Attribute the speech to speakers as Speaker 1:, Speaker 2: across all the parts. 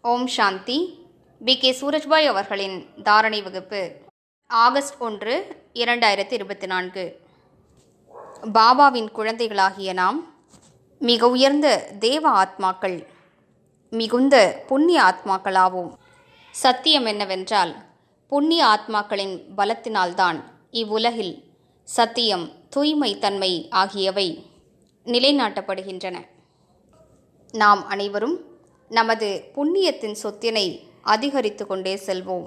Speaker 1: ஓம் சாந்தி. B K. Surajbhai அவர்களின் தாரணை வகுப்பு ஆகஸ்ட் 1, 2024. பாபாவின் குழந்தைகளாகிய நாம் மிக உயர்ந்த தேவ ஆத்மாக்கள், மிகுந்த புண்ணிய ஆத்மாக்களாவோம். சத்தியம் என்னவென்றால், புண்ணிய ஆத்மாக்களின் பலத்தினால்தான் இவ்வுலகில் சத்தியம், தூய்மை தன்மை ஆகியவை நிலைநாட்டப்படுகின்றன. நாம் அனைவரும் நமது புண்ணியத்தின் சொத்தினை அதிகரித்து கொண்டே செல்வோம்.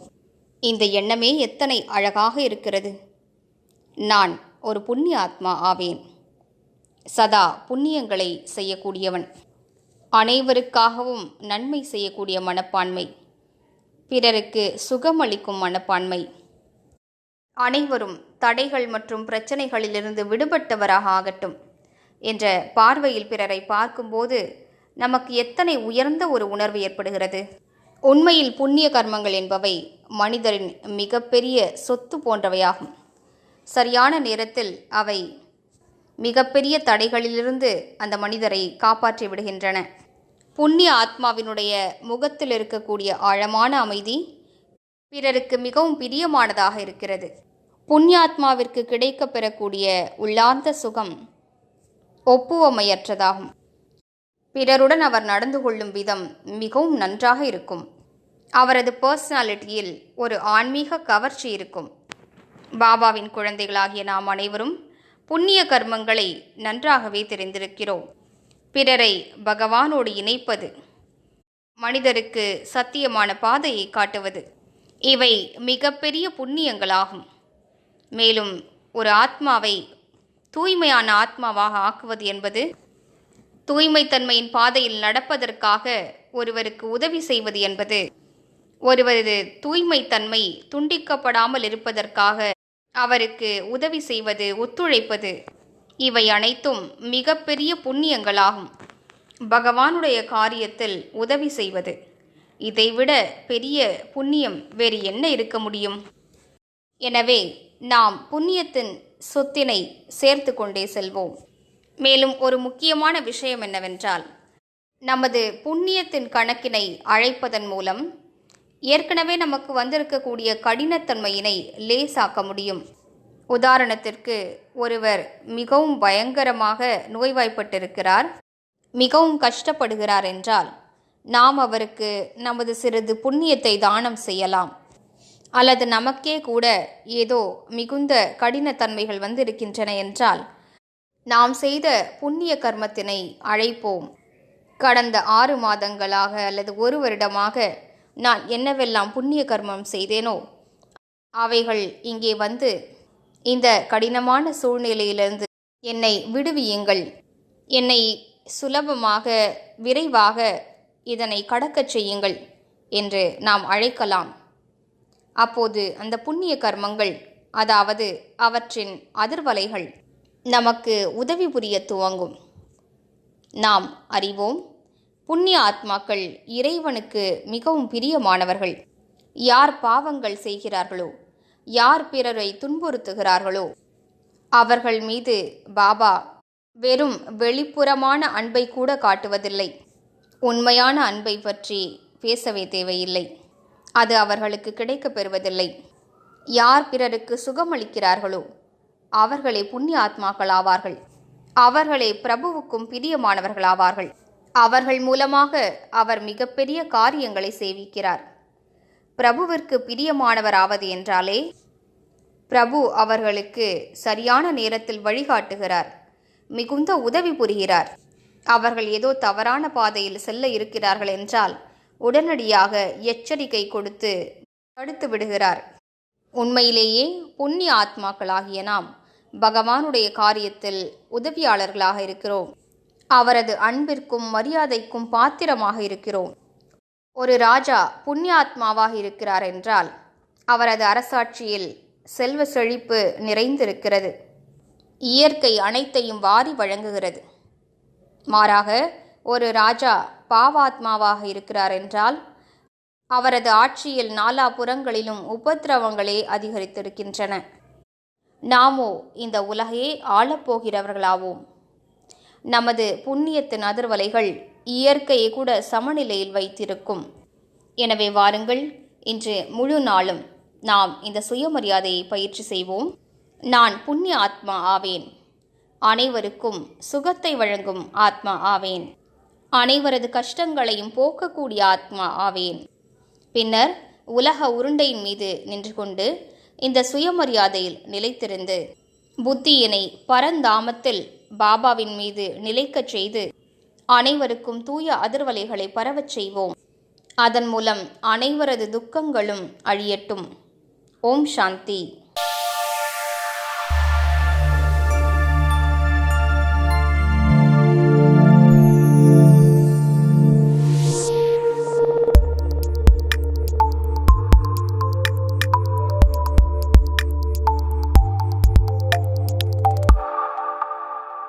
Speaker 1: இந்த எண்ணமே எத்தனை அழகாக இருக்கிறது. நான் ஒரு புண்ணிய ஆத்மா ஆவேன், சதா புண்ணியங்களை செய்யக்கூடியவன், அனைவருக்காகவும் நன்மை செய்யக்கூடிய மனப்பான்மை, பிறருக்கு சுகமளிக்கும் மனப்பான்மை, அனைவரும் தடைகள் மற்றும் பிரச்சனைகளிலிருந்து விடுபட்டவராக ஆகட்டும் என்ற பார்வையில் பிறரை பார்க்கும்போது நமக்கு எத்தனை உயர்ந்த ஒரு உணர்வு ஏற்படுகிறது. உண்மையில் புண்ணிய கர்மங்கள் என்பவை மனிதரின் மிகப்பெரிய சொத்து போன்றவையாகும். சரியான நேரத்தில் அவை மிகப்பெரிய தடைகளிலிருந்து அந்த மனிதரை காப்பாற்றி விடுகின்றன. புண்ணிய ஆத்மாவினுடைய முகத்தில் இருக்கக்கூடிய ஆழமான அமைதி பிறருக்கு மிகவும் பிரியமானதாக இருக்கிறது. புண்ணியாத்மாவிற்கு கிடைக்கப் பெறக்கூடிய உள்ளார்ந்த சுகம் ஒப்புவமையற்றதாகும். பிறருடன் அவர் நடந்து கொள்ளும் விதம் மிகவும் நன்றாக இருக்கும். அவரது பர்சனாலிட்டியில் ஒரு ஆன்மீக கவர்ச்சி இருக்கும். பாபாவின் குழந்தைகளாகிய நாம் அனைவரும் புண்ணிய கர்மங்களை நன்றாகவே தெரிந்திருக்கிறோம். பிறரை பகவானோடு இணைப்பது, மனிதருக்கு சத்தியமான பாதையை காட்டுவது, இவை மிகப்பெரிய புண்ணியங்களாகும். மேலும் ஒரு ஆத்மாவை தூய்மையான ஆத்மாவாக ஆக்குவது என்பது, தூய்மைத்தன்மையின் பாதையில் நடப்பதற்காக ஒருவருக்கு உதவி செய்வது என்பது, ஒருவரது தூய்மைத்தன்மை துண்டிக்கப்படாமல் இருப்பதற்காக அவருக்கு உதவி செய்வது, ஒத்துழைப்பது, இவை அனைத்தும் மிகப்பெரிய புண்ணியங்களாகும். பகவானுடைய காரியத்தில் உதவி செய்வது, இதைவிட பெரிய புண்ணியம் வேறு என்ன இருக்க முடியும்? எனவே நாம் புண்ணியத்தின் சொத்தினை சேர்த்து கொண்டே செல்வோம். மேலும் ஒரு முக்கியமான விஷயம் என்னவென்றால், நமது புண்ணியத்தின் கணக்கினை அழைப்பதன் மூலம் ஏற்கனவே நமக்கு வந்திருக்கக்கூடிய கடினத்தன்மையினை லேசாக்க முடியும். உதாரணத்திற்கு, ஒருவர் மிகவும் பயங்கரமாக நோய்வாய்ப்பட்டிருக்கிறார், மிகவும் கஷ்டப்படுகிறார் என்றால், நாம் அவருக்கு நமது சிறிது புண்ணியத்தை தானம் செய்யலாம். அல்லது நமக்கே கூட ஏதோ மிகுந்த கடினத்தன்மைகள் வந்திருக்கின்றன என்றால், நாம் செய்த புண்ணிய கர்மத்தினை அழைப்போம். கடந்த 6 மாதங்களாக அல்லது 1 வருடமாக நான் என்னவெல்லாம் புண்ணிய கர்மம் செய்தேனோ அவைகள் இங்கே வந்து இந்த கடினமான சூழ்நிலையிலிருந்து என்னை விடுவியுங்கள், என்னை சுலபமாக விரைவாக இதனை கடக்கச் செய்யுங்கள் என்று நாம் அழைக்கலாம். அப்போது அந்த புண்ணிய கர்மங்கள், அதாவது அவற்றின் அதிர்வலைகள் நமக்கு உதவி புரிய துவங்கும். நாம் அறிவோம், புண்ணிய ஆத்மாக்கள் இறைவனுக்கு மிகவும் பிரியமானவர்கள். யார் பாவங்கள் செய்கிறார்களோ, யார் பிறரை துன்புறுத்துகிறார்களோ அவர்கள் மீது பாபா வெறும் வெளிப்புறமான அன்பை கூட காட்டுவதில்லை. உண்மையான அன்பை பற்றி பேசவே தேவையில்லை. அது அவர்களுக்கு கிடைக்கப் பெறுவதில்லை. யார் பிறருக்கு சுகமளிக்கிறார்களோ அவர்களே புண்ணிய ஆத்மாக்கள் ஆவார்கள். அவர்களே பிரபுவுக்கும் பிரியமானவர்களாவார்கள். அவர்கள் மூலமாக அவர் மிகப்பெரிய காரியங்களை செய்விக்கிறார். பிரபுவிற்கு பிரியமானவராவது என்றாலே பிரபு அவர்களுக்கு சரியான நேரத்தில் வழிகாட்டுகிறார், மிகுந்த உதவி புரிகிறார். அவர்கள் ஏதோ தவறான பாதையில் செல்ல இருக்கிறார்கள் என்றால் உடனடியாக எச்சரிக்கை கொடுத்து தடுத்து விடுகிறார். உண்மையிலேயே புண்ணிய ஆத்மாக்களாகிய நாம் பகவானுடைய காரியத்தில் உதவியாளர்களாக இருக்கிறோம். அவரது அன்பிற்கும் மரியாதைக்கும் பாத்திரமாக இருக்கிறோம். ஒரு ராஜா புண்ணிய ஆத்மாவாக இருக்கிறார் என்றால் அவரது அரசாட்சியில் செல்வ செழிப்பு நிறைந்திருக்கிறது. இயற்கை அனைத்தையும் வாரி வழங்குகிறது. மாறாக ஒரு ராஜா பாவாத்மாவாக இருக்கிறார் என்றால் அவரது ஆட்சியில் நாலாபுறங்களிலும் உபத்திரவங்களே அதிகரித்திருக்கின்றன. நாமோ இந்த உலகையே ஆளப்போகிறவர்களாவோம். நமது புண்ணியத்தின் அதிர்வலைகள் இயற்கையை கூட சமநிலையில் வைத்திருக்கும். எனவே வாருங்கள், இன்று முழு நாளும் நாம் இந்த சுயமரியாதையை பயிற்சி செய்வோம். நான் புண்ணிய ஆத்மா ஆவேன். அனைவருக்கும் சுகத்தை வழங்கும் ஆத்மா ஆவேன். அனைவரது கஷ்டங்களையும் போக்கக்கூடிய ஆத்மா ஆவேன். பின்னர் உலக உருண்டையின் மீது நின்று கொண்டு இந்த சுயமரியாதையில் நிலைத்திருந்து புத்தியினை பரந்தாமத்தில் பாபாவின் மீது நிலைக்கச் செய்து அனைவருக்கும் தூய அதிர்வலைகளை பரவச் செய்வோம். அதன் மூலம் அனைவரது துக்கங்களும் அழியட்டும். ஓம் சாந்தி.